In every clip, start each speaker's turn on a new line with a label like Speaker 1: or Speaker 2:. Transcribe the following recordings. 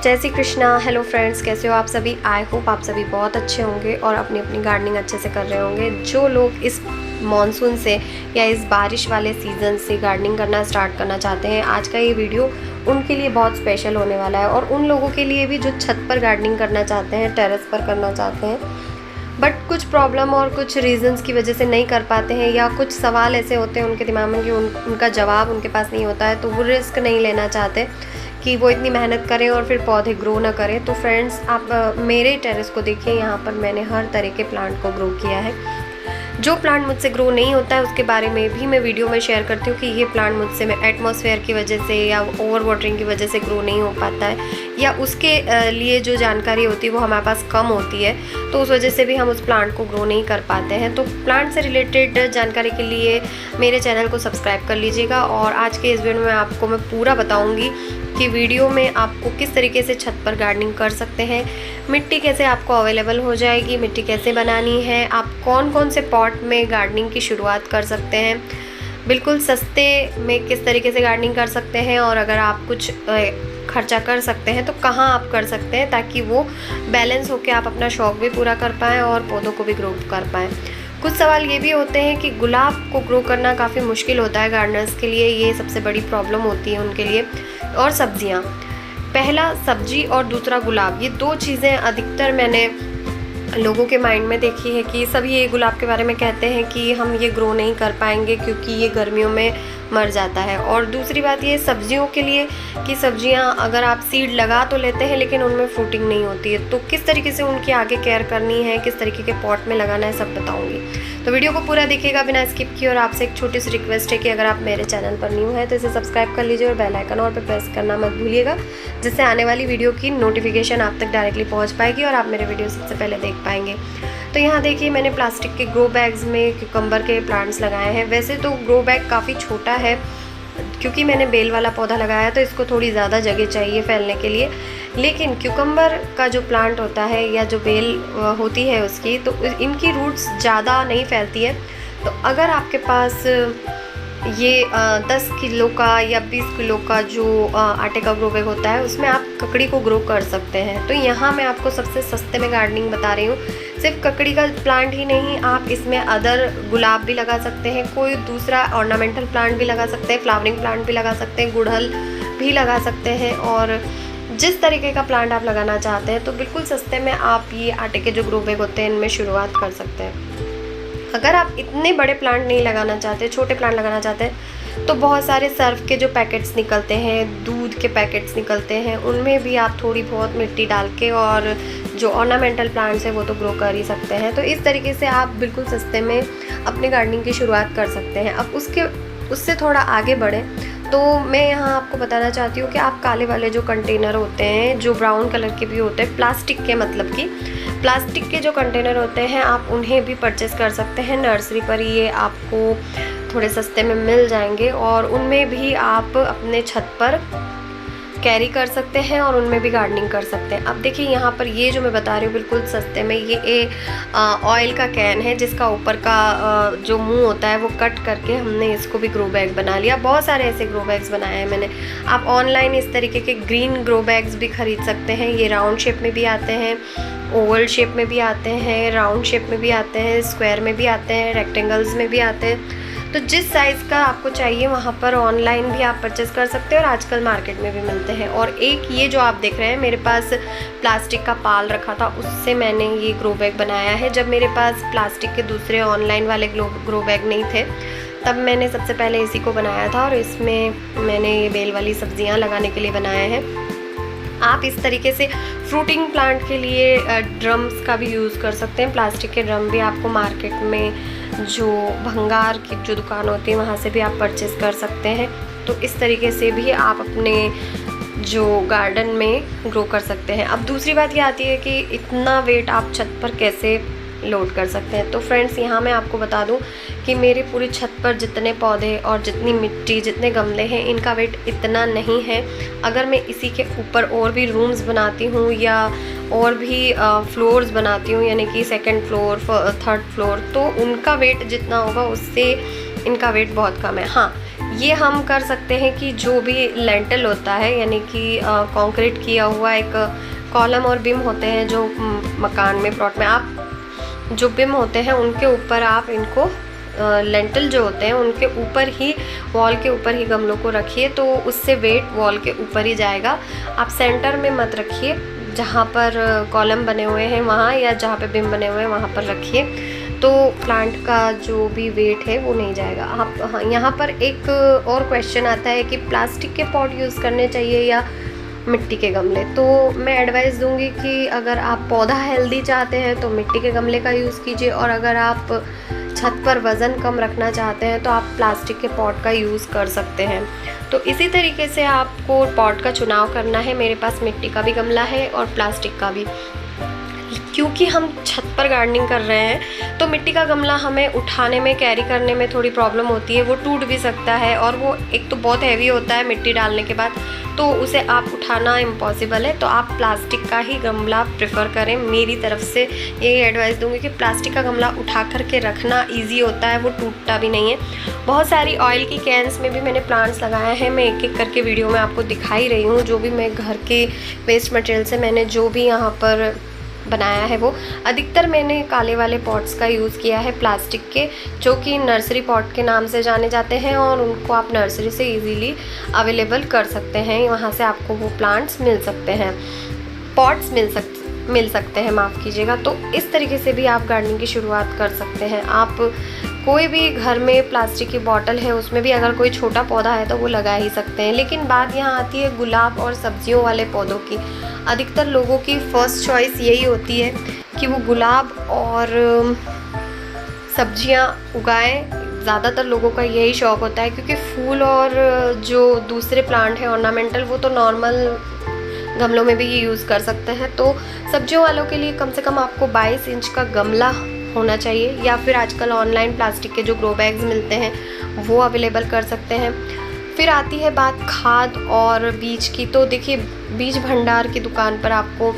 Speaker 1: जय Shri Krishna. Hello friends, कैसे हो आप सभी। आई होप आप सभी बहुत अच्छे होंगे और अपनी अपनी गार्डनिंग अच्छे से कर रहे होंगे। जो लोग इस मॉनसून से या इस बारिश वाले सीज़न से गार्डनिंग करना स्टार्ट करना चाहते हैं, आज का ये वीडियो उनके लिए बहुत स्पेशल होने वाला है। और उन लोगों के लिए भी जो छत पर गार्डनिंग करना चाहते हैं, टेरेस पर करना चाहते हैं, बट कुछ प्रॉब्लम और कुछ रीजंस की वजह से नहीं कर पाते हैं, या कुछ सवाल ऐसे होते हैं उनके दिमाग में कि उनका जवाब उनके पास नहीं होता है, तो वो रिस्क नहीं लेना चाहते कि वो इतनी मेहनत करें और फिर पौधे ग्रो ना करें। तो फ्रेंड्स, आप मेरे टेरेस को देखिए, यहाँ पर मैंने हर तरह के प्लांट को ग्रो किया है। जो प्लांट मुझसे ग्रो नहीं होता है उसके बारे में भी मैं वीडियो में शेयर करती हूँ कि ये प्लांट मुझसे एटमॉस्फेयर की वजह से या ओवर वाटरिंग की वजह से ग्रो नहीं हो पाता है, या उसके लिए जो जानकारी होती है वो हमारे पास कम होती है, तो उस वजह से भी हम उस प्लांट को ग्रो नहीं कर पाते हैं। तो प्लांट से रिलेटेड जानकारी के लिए मेरे चैनल को सब्सक्राइब कर लीजिएगा। और आज के इस वीडियो में आपको मैं पूरा बताऊँगी कि वीडियो में आपको किस तरीके से छत पर गार्डनिंग कर सकते हैं, मिट्टी कैसे आपको अवेलेबल हो जाएगी, मिट्टी कैसे बनानी है, आप कौन कौन से पॉट में गार्डनिंग की शुरुआत कर सकते हैं, बिल्कुल सस्ते में किस तरीके से गार्डनिंग कर सकते हैं, और अगर आप कुछ खर्चा कर सकते हैं तो कहाँ आप कर सकते हैं, ताकि वो बैलेंस होकर आप अपना शौक़ भी पूरा कर पाएँ और पौधों को भी ग्रो कर पाएँ। कुछ सवाल ये भी होते हैं कि गुलाब को ग्रो करना काफ़ी मुश्किल होता है गार्डनर्स के लिए, ये सबसे बड़ी प्रॉब्लम होती है उनके लिए। और सब्जियां, पहला सब्जी और दूसरा गुलाब, ये दो चीज़ें अधिकतर मैंने लोगों के माइंड में देखी है कि सभी ये गुलाब के बारे में कहते हैं कि हम ये ग्रो नहीं कर पाएंगे क्योंकि ये गर्मियों में मर जाता है। और दूसरी बात ये सब्जियों के लिए कि सब्जियां अगर आप सीड लगा तो लेते हैं लेकिन उनमें फ्रूटिंग नहीं होती है, तो किस तरीके से उनकी आगे केयर करनी है, किस तरीके के पॉट में लगाना है, सब बताऊंगी। तो वीडियो को पूरा देखिएगा बिना स्किप किए। और आपसे एक छोटी सी रिक्वेस्ट है कि अगर आप मेरे चैनल पर न्यू है तो इसे सब्सक्राइब कर लीजिए और बेल आइकन और पे प्रेस करना मत भूलिएगा, जिससे आने वाली वीडियो की नोटिफिकेशन आप तक डायरेक्टली पहुँच पाएगी और आप मेरे वीडियो सबसे पहले देख पाएंगे। तो यहाँ देखिए, मैंने प्लास्टिक के ग्रो बैग्स में क्यूकम्बर के प्लांट्स लगाए हैं। वैसे तो ग्रो बैग काफ़ी छोटा है क्योंकि मैंने बेल वाला पौधा लगाया तो इसको थोड़ी ज़्यादा जगह चाहिए फैलने के लिए, लेकिन क्यूकम्बर का जो प्लांट होता है या जो बेल होती है उसकी, तो इनकी रूट्स ज़्यादा नहीं फैलती है। तो अगर आपके पास ये 10 किलो का या 20 किलो का जो आटे का ग्रो बैग होता है, उसमें आप ककड़ी को ग्रो कर सकते हैं। तो यहाँ मैं आपको सबसे सस्ते में गार्डनिंग बता रही हूँ। सिर्फ ककड़ी का प्लांट ही नहीं, आप इसमें अदर गुलाब भी लगा सकते हैं, कोई दूसरा ऑर्नामेंटल प्लांट भी लगा सकते हैं, फ्लावरिंग प्लांट भी लगा सकते हैं, गुड़हल भी लगा सकते हैं, और जिस तरीके का प्लांट आप लगाना चाहते हैं। तो बिल्कुल सस्ते में आप ये आटे के जो ग्रो बैग होते हैं इनमें शुरुआत कर सकते हैं। अगर आप इतने बड़े प्लांट नहीं लगाना चाहते, छोटे प्लांट लगाना चाहते हैं, तो बहुत सारे सर्फ के जो पैकेट्स निकलते हैं, दूध के पैकेट्स निकलते हैं, उनमें भी आप थोड़ी बहुत मिट्टी डाल के और जो ऑर्नामेंटल प्लांट्स हैं वो तो ग्रो कर ही सकते हैं। तो इस तरीके से आप बिल्कुल सस्ते में अपनी गार्डनिंग की शुरुआत कर सकते हैं। अब उससे थोड़ा आगे बढ़ें तो मैं यहाँ आपको बताना चाहती हूँ कि आप काले वाले जो कंटेनर होते हैं, जो ब्राउन कलर के भी होते हैं, प्लास्टिक के, मतलब कि प्लास्टिक के जो कंटेनर होते हैं, आप उन्हें भी परचेस कर सकते हैं। नर्सरी पर ये आपको थोड़े सस्ते में मिल जाएंगे और उनमें भी आप अपने छत पर कैरी कर सकते हैं और उनमें भी गार्डनिंग कर सकते हैं। अब देखिए, यहाँ पर ये जो मैं बता रही हूँ बिल्कुल सस्ते में, ये ऑयल का कैन है जिसका ऊपर का जो मुंह होता है वो कट करके हमने इसको भी ग्रो बैग बना लिया। बहुत सारे ऐसे ग्रो बैग्स बनाए हैं मैंने। आप ऑनलाइन इस तरीके के ग्रीन ग्रो बैग्स भी खरीद सकते हैं। ये राउंड शेप में भी आते हैं, ओवल शेप में भी आते हैं, राउंड शेप में भी आते हैं, स्क्वायर में भी आते हैं, रेक्टेंगल्स में भी आते हैं। तो जिस साइज़ का आपको चाहिए वहाँ पर ऑनलाइन भी आप परचेस कर सकते हैं और आजकल मार्केट में भी मिलते हैं। और एक ये जो आप देख रहे हैं, मेरे पास प्लास्टिक का पाल रखा था, उससे मैंने ये ग्रो बैग बनाया है। जब मेरे पास प्लास्टिक के दूसरे ऑनलाइन वाले ग्रो बैग नहीं थे, तब मैंने सबसे पहले इसी को बनाया था और इसमें मैंने ये बेल वाली सब्जियाँ लगाने के लिए बनाया है। आप इस तरीके से फ्रूटिंग प्लांट के लिए ड्रम्स का भी यूज़ कर सकते हैं। प्लास्टिक के ड्रम भी आपको मार्केट में जो भंगार की जो दुकान होती है वहाँ से भी आप परचेस कर सकते हैं। तो इस तरीके से भी आप अपने जो गार्डन में ग्रो कर सकते हैं। अब दूसरी बात ये आती है कि इतना वेट आप छत पर कैसे लोड कर सकते हैं। तो फ्रेंड्स, यहाँ मैं आपको बता दूं कि मेरे पूरी छत पर जितने पौधे और जितनी मिट्टी, जितने गमले हैं, इनका वेट इतना नहीं है। अगर मैं इसी के ऊपर और भी रूम्स बनाती हूँ या और भी फ्लोर्स बनाती हूँ, यानी कि सेकंड फ्लोर, थर्ड फ्लोर, तो उनका वेट जितना होगा उससे इनका वेट बहुत कम है। हाँ, ये हम कर सकते हैं कि जो भी लेंटल होता है, यानी कि कंक्रीट किया हुआ एक कॉलम और बीम होते हैं जो मकान में, प्लॉट में, आप जो बीम होते हैं उनके ऊपर आप इनको लेंटल जो होते हैं उनके ऊपर ही, वॉल के ऊपर ही गमलों को रखिए, तो उससे वेट वॉल के ऊपर ही जाएगा। आप सेंटर में मत रखिए, जहाँ पर कॉलम बने हुए हैं वहाँ, या जहाँ पे बीम बने हुए हैं वहाँ पर रखिए, तो प्लांट का जो भी वेट है वो नहीं जाएगा। आप, हाँ, यहाँ पर एक और क्वेश्चन आता है कि प्लास्टिक के पॉट यूज़ करने चाहिए या मिट्टी के गमले। तो मैं एडवाइस दूंगी कि अगर आप पौधा हेल्दी चाहते हैं तो मिट्टी के गमले का यूज़ कीजिए, और अगर आप छत पर वज़न कम रखना चाहते हैं तो आप प्लास्टिक के पॉट का यूज़ कर सकते हैं। तो इसी तरीके से आपको पॉट का चुनाव करना है। मेरे पास मिट्टी का भी गमला है और प्लास्टिक का भी, क्योंकि हम छत पर गार्डनिंग कर रहे हैं तो मिट्टी का गमला हमें उठाने में, कैरी करने में थोड़ी प्रॉब्लम होती है, वो टूट भी सकता है, और वो एक तो बहुत हैवी होता है मिट्टी डालने के बाद, तो उसे आप उठाना इम्पॉसिबल है। तो आप प्लास्टिक का ही गमला प्रेफर करें। मेरी तरफ से यही एडवाइस दूंगी कि प्लास्टिक का गमला उठा करके रखना ईजी होता है, वो टूटता भी नहीं है। बहुत सारी ऑयल की कैंस में भी मैंने प्लांट्स लगाए हैं, मैं एक एक करके वीडियो में आपको दिखाई रही हूँ। जो भी मैं घर के वेस्ट मटेरियल से मैंने जो भी यहाँ पर बनाया है, वो अधिकतर मैंने काले वाले पॉट्स का यूज़ किया है, प्लास्टिक के, जो कि नर्सरी पॉट के नाम से जाने जाते हैं, और उनको आप नर्सरी से इजीली अवेलेबल कर सकते हैं। वहाँ से आपको वो प्लांट्स मिल सकते हैं, पॉट्स मिल सकते हैं, माफ़ कीजिएगा। तो इस तरीके से भी आप गार्डनिंग की शुरुआत कर सकते हैं। आप कोई भी घर में प्लास्टिक की बॉटल है, उसमें भी अगर कोई छोटा पौधा है तो वो लगा ही सकते हैं। लेकिन बात यहाँ आती है गुलाब और सब्जियों वाले पौधों की। अधिकतर लोगों की फ़र्स्ट चॉइस यही होती है कि वो गुलाब और सब्जियाँ उगाएं। ज़्यादातर लोगों का यही शौक़ होता है, क्योंकि फूल और जो दूसरे प्लांट हैं ऑर्नामेंटल, वो तो नॉर्मल गमलों में भी ये यूज़ कर सकते हैं। तो सब्जियों वालों के लिए कम से कम आपको 22 इंच का गमला होना चाहिए, या फिर आजकल ऑनलाइन प्लास्टिक के जो ग्रो बैग्स मिलते हैं वो अवेलेबल कर सकते हैं। फिर आती है बात खाद और बीज की। तो देखिए, बीज भंडार की दुकान पर आपको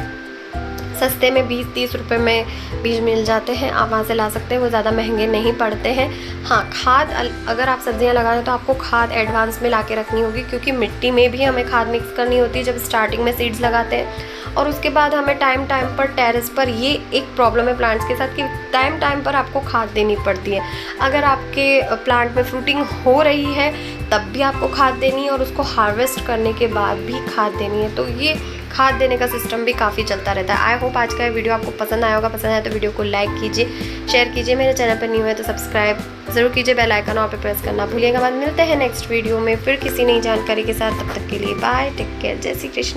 Speaker 1: सस्ते में 20-30 रुपए में बीज मिल जाते हैं, आप वहाँ से ला सकते हैं, वो ज़्यादा महंगे नहीं पड़ते हैं। हाँ, खाद अगर आप सब्जियाँ लगा रहे हैं तो आपको खाद एडवांस में ला के रखनी होगी, क्योंकि मिट्टी में भी हमें खाद मिक्स करनी होती है जब स्टार्टिंग में सीड्स लगाते हैं, और उसके बाद हमें टाइम पर टेरेस पर, ये एक प्रॉब्लम है प्लांट्स के साथ कि टाइम पर आपको खाद देनी पड़ती है। अगर आपके प्लांट में फ्रूटिंग हो रही है तब भी आपको खाद देनी है, और उसको हार्वेस्ट करने के बाद भी खाद देनी है। तो ये खाद देने का सिस्टम भी काफ़ी चलता रहता है। आई होप आज का वीडियो आपको पसंद आया होगा। पसंद आया तो वीडियो को लाइक कीजिए, शेयर कीजिए, मेरे चैनल पर न्यू है तो सब्सक्राइब ज़रूर कीजिए, बेल आइकन और पे प्रेस करना भूलिएगा। बाद मिलते हैं नेक्स्ट वीडियो में फिर किसी नई जानकारी के साथ। तब तक के लिए बाय, टेक केयर, जय श्री कृष्णा।